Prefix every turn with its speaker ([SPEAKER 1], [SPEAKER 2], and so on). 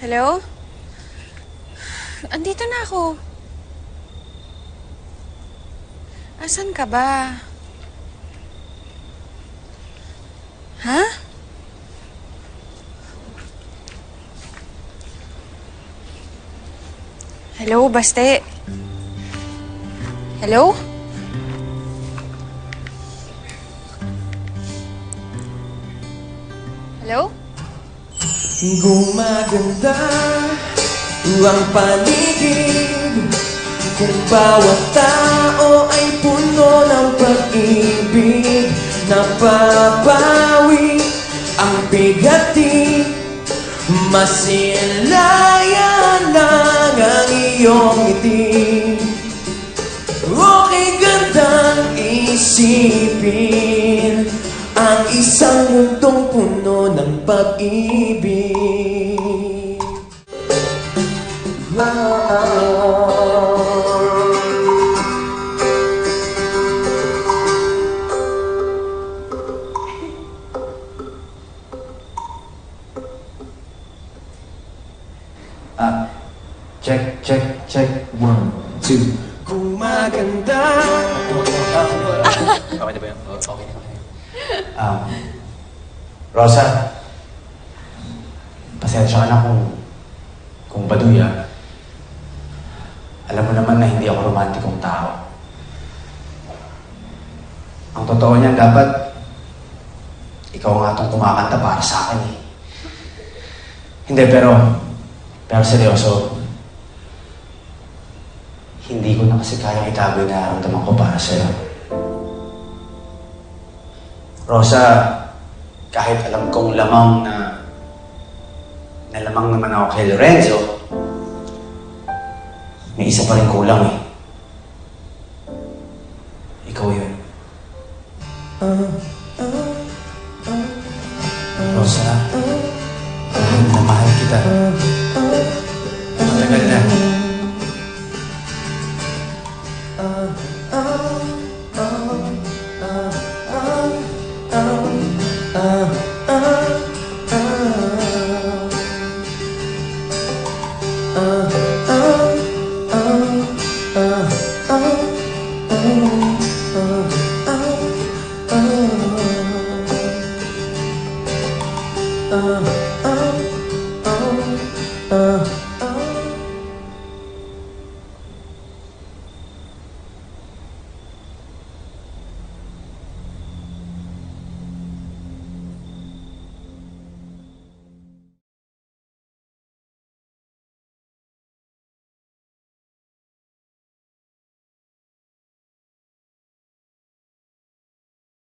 [SPEAKER 1] Hello? Andito na ako. Asan ka ba? Ha? Hello, Baste? Hello? Hello?
[SPEAKER 2] Gumaganda ang paligid kung bawat tao ay puno ng pag-ibig. Napapawi ang bigati, masilayan lang ang iyong ngiti. Okay gandang isipin ang isang mundong puno ng pag-ibig.
[SPEAKER 3] Check. 1, 2.
[SPEAKER 2] Gumaganda.
[SPEAKER 3] Okay na ba yun? Okay na. Rosa, pasensya ka na kung baduy ah. Alam mo naman na hindi ako romantikong tao. Ang totoo niyan, dapat ikaw nga itong kumakanta para sa akin eh. Hindi, pero seryoso, hindi ko na kasi kayang itago yung nararamdaman ko para sa'yo. Rosa, kahit alam kong lamang na lamang naman ako kay Lorenzo, may isa pa rin kulang eh. Ikaw yun. Rosa, mahal na mahal kita. Matagal na.